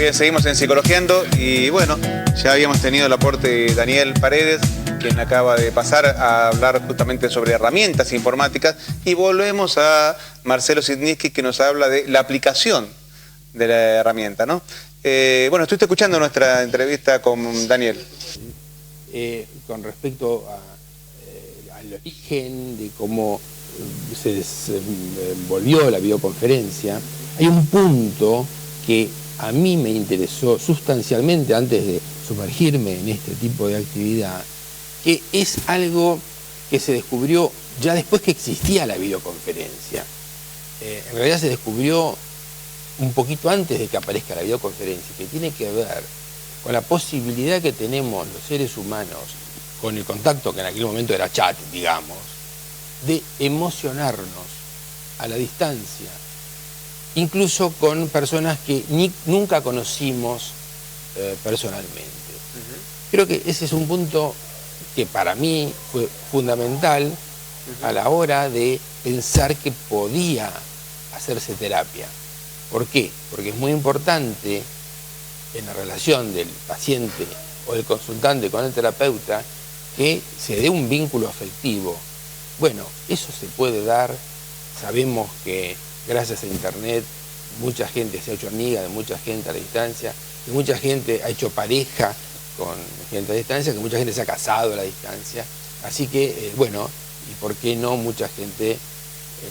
Bien, seguimos en Psicologiando y bueno, ya habíamos tenido el aporte de Daniel Paredes, quien acaba de pasar a hablar justamente sobre herramientas informáticas, y volvemos a Marcelo Sitniski, que nos habla de la aplicación de la herramienta, ¿no? Bueno, estuviste escuchando nuestra entrevista con Daniel. Con respecto al origen de cómo se desenvolvió la videoconferencia, hay un punto que a mí me interesó sustancialmente antes de sumergirme en este tipo de actividad, que es algo que se descubrió ya después que existía la videoconferencia. En realidad se descubrió un poquito antes de que aparezca la videoconferencia, que tiene que ver con la posibilidad que tenemos los seres humanos, con el contacto que en aquel momento era chat, digamos, de emocionarnos a la distancia, incluso con personas que nunca conocimos personalmente. Creo que ese es un punto que para mí fue fundamental a la hora de pensar que podía hacerse terapia. ¿Por qué? Porque es muy importante en la relación del paciente o del consultante con el terapeuta que se dé un vínculo afectivo. Bueno, eso se puede dar. Sabemos que gracias a internet mucha gente se ha hecho amiga de mucha gente a la distancia, que mucha gente ha hecho pareja con gente a distancia, que mucha gente se ha casado a la distancia. Así que, bueno, ¿y por qué no mucha gente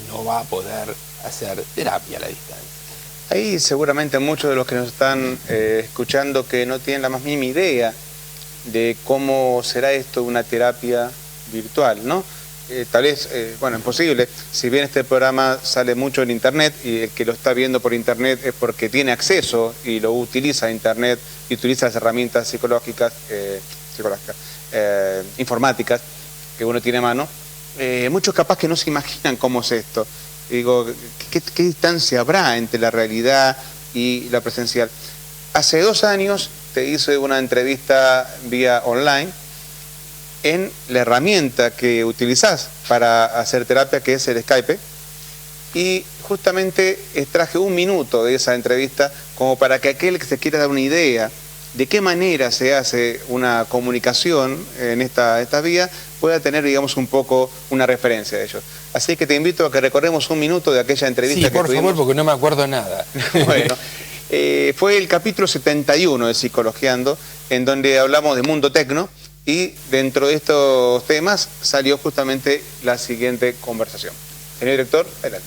no va a poder hacer terapia a la distancia? Hay seguramente muchos de los que nos están escuchando que no tienen la más mínima idea de cómo será esto una terapia virtual, ¿no? Tal vez, bueno, es posible. Si bien este programa sale mucho en internet y el que lo está viendo por internet es porque tiene acceso y lo utiliza a internet y utiliza las herramientas informáticas que uno tiene a mano, muchos capaz que no se imaginan cómo es esto. Digo, ¿qué distancia habrá entre la realidad y la presencial? Hace 2 años te hice una entrevista vía online en la herramienta que utilizás para hacer terapia, que es el Skype, y justamente extraje 1 minuto de esa entrevista como para que aquel que se quiera dar una idea de qué manera se hace una comunicación en esta vía pueda tener, digamos, un poco una referencia de ello. Así que te invito a que recorremos 1 minuto de aquella entrevista. Sí, por favor, porque no me acuerdo nada. Bueno, fue el capítulo 71 de Psicologiando, en donde hablamos de mundo tecno, y dentro de estos temas salió justamente la siguiente conversación. Señor director, adelante.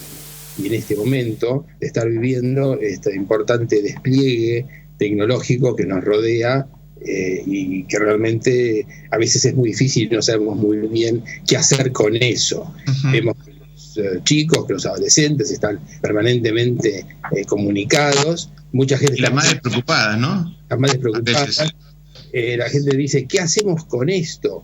Y en este momento de estar viviendo este importante despliegue tecnológico que nos rodea y que realmente a veces es muy difícil, no sabemos muy bien qué hacer con eso. Vemos que los chicos, que los adolescentes están permanentemente comunicados. Mucha gente y las madres preocupadas, ¿no? Las madres preocupadas. La gente dice, ¿qué hacemos con esto?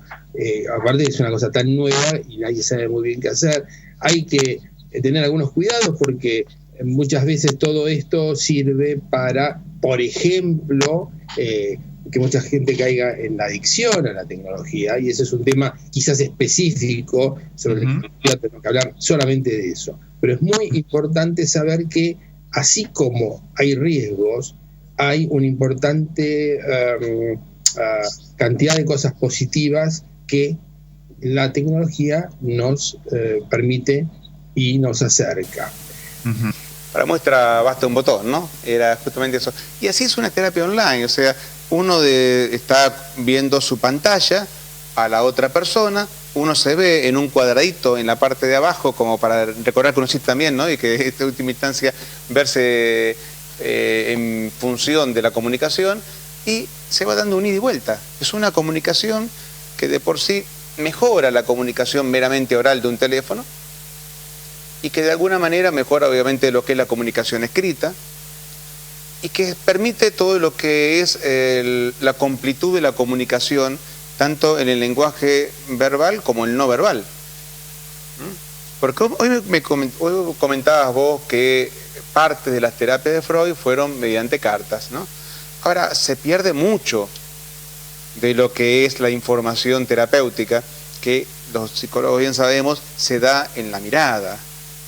Aparte es una cosa tan nueva y nadie sabe muy bien qué hacer. Hay que tener algunos cuidados porque muchas veces todo esto sirve para, por ejemplo, que mucha gente caiga en la adicción a la tecnología, y ese es un tema quizás específico sobre el que tenemos que hablar solamente de eso. Pero es muy importante saber que así como hay riesgos, hay una importante cantidad de cosas positivas que la tecnología nos permite y nos acerca. Para muestra basta un botón, ¿no? Era justamente eso. Y así es una terapia online, o sea, uno está viendo su pantalla a la otra persona, uno se ve en un cuadradito en la parte de abajo como para recordar que uno existe también, ¿no? Y que en última instancia verse en función de la comunicación, y se va dando un ida y vuelta. Es una comunicación que de por sí mejora la comunicación meramente oral de un teléfono y que de alguna manera mejora obviamente lo que es la comunicación escrita y que permite todo lo que es la completud de la comunicación tanto en el lenguaje verbal como el no verbal. Porque hoy comentabas vos que parte de las terapias de Freud fueron mediante cartas, ¿no? Ahora, se pierde mucho de lo que es la información terapéutica, que los psicólogos bien sabemos, se da en la mirada,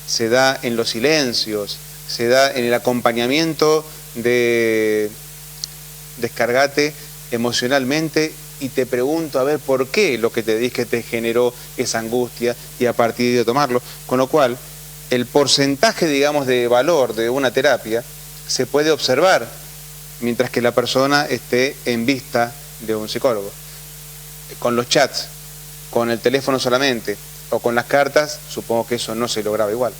se da en los silencios, se da en el acompañamiento de descargate emocionalmente y te pregunto a ver por qué lo que te dije te generó esa angustia y a partir de tomarlo. Con lo cual, el porcentaje, digamos, de valor de una terapia se puede observar mientras que la persona esté en vista de un psicólogo. Con los chats, con el teléfono solamente o con las cartas, supongo que eso no se lograba igual.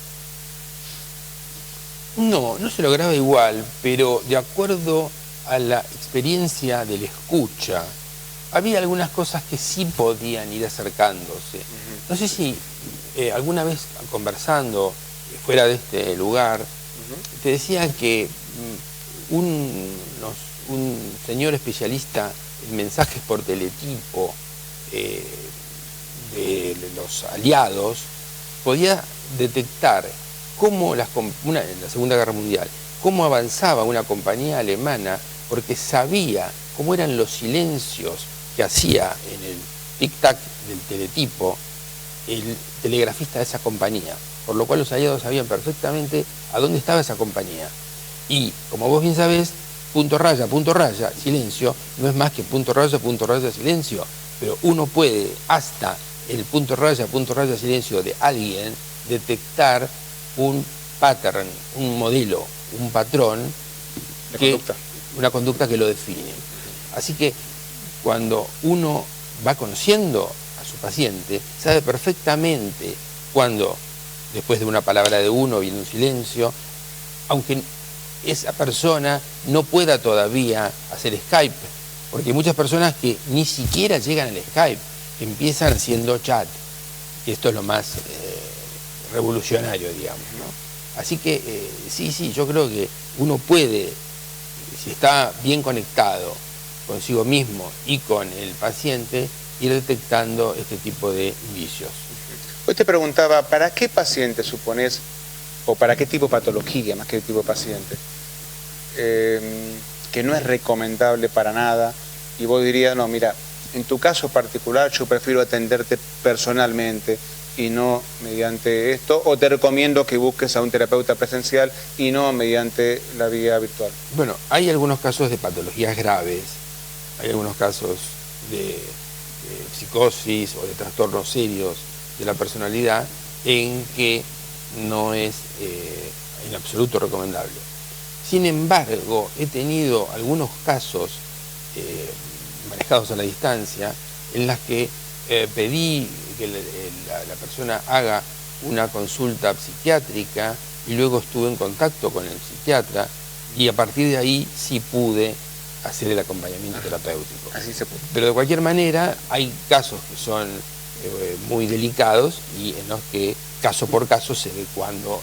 No, no se lograba igual, pero de acuerdo a la experiencia del escucha, había algunas cosas que sí podían ir acercándose. No sé si alguna vez conversando fuera de este lugar, te decía que un señor especialista en mensajes por teletipo de los aliados podía detectar cómo en la Segunda Guerra Mundial, cómo avanzaba una compañía alemana, porque sabía cómo eran los silencios que hacía en el tic-tac del teletipo el telegrafista de esa compañía, por lo cual los aliados sabían perfectamente a dónde estaba esa compañía. Y, como vos bien sabés, punto raya, silencio, no es más que punto raya, silencio, pero uno puede hasta el punto raya, silencio de alguien detectar un pattern, un modelo, un patrón, una conducta que lo define. Así que cuando uno va conociendo a su paciente, sabe perfectamente cuando, después de una palabra de uno, viene un silencio, aunque esa persona no pueda todavía hacer Skype, porque hay muchas personas que ni siquiera llegan al Skype, que empiezan haciendo chat, y esto es lo más revolucionario, digamos, ¿no? Así que sí, yo creo que uno puede, si está bien conectado consigo mismo y con el paciente, ir detectando este tipo de vicios. Hoy te preguntaba, ¿para qué paciente suponés, o para qué tipo de patología, más que el tipo de paciente, que no es recomendable para nada, y vos dirías, no, mira, en tu caso particular yo prefiero atenderte personalmente y no mediante esto, o te recomiendo que busques a un terapeuta presencial y no mediante la vía virtual? Bueno, hay algunos casos de patologías graves, hay algunos casos de psicosis o de trastornos serios de la personalidad en que no es en absoluto recomendable. Sin embargo, he tenido algunos casos manejados a la distancia en las que pedí que la persona haga una consulta psiquiátrica y luego estuve en contacto con el psiquiatra y a partir de ahí sí pude hacer el acompañamiento terapéutico. Así se puede. Pero de cualquier manera hay casos que son muy delicados y en los que caso por caso se ve cuando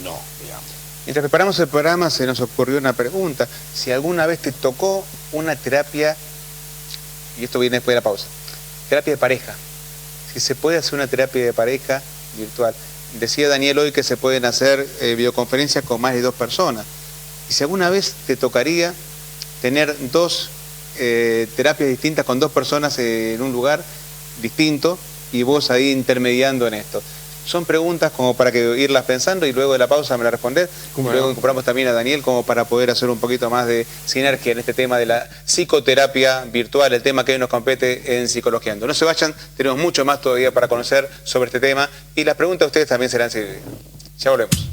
no, digamos. Mientras preparamos el programa se nos ocurrió una pregunta, si alguna vez te tocó una terapia, y esto viene después de la pausa, terapia de pareja, si se puede hacer una terapia de pareja virtual. Decía Daniel hoy que se pueden hacer videoconferencias con más de 2 personas, y si alguna vez te tocaría tener 2 terapias distintas con 2 personas en un lugar distinto y vos ahí intermediando en esto. Son preguntas como para que irlas pensando y luego de la pausa me las respondés. Luego incorporamos también a Daniel como para poder hacer un poquito más de sinergia en este tema de la psicoterapia virtual, el tema que hoy nos compete en Psicologiando. No se vayan, tenemos mucho más todavía para conocer sobre este tema y las preguntas de ustedes también serán seguidas. Ya volvemos.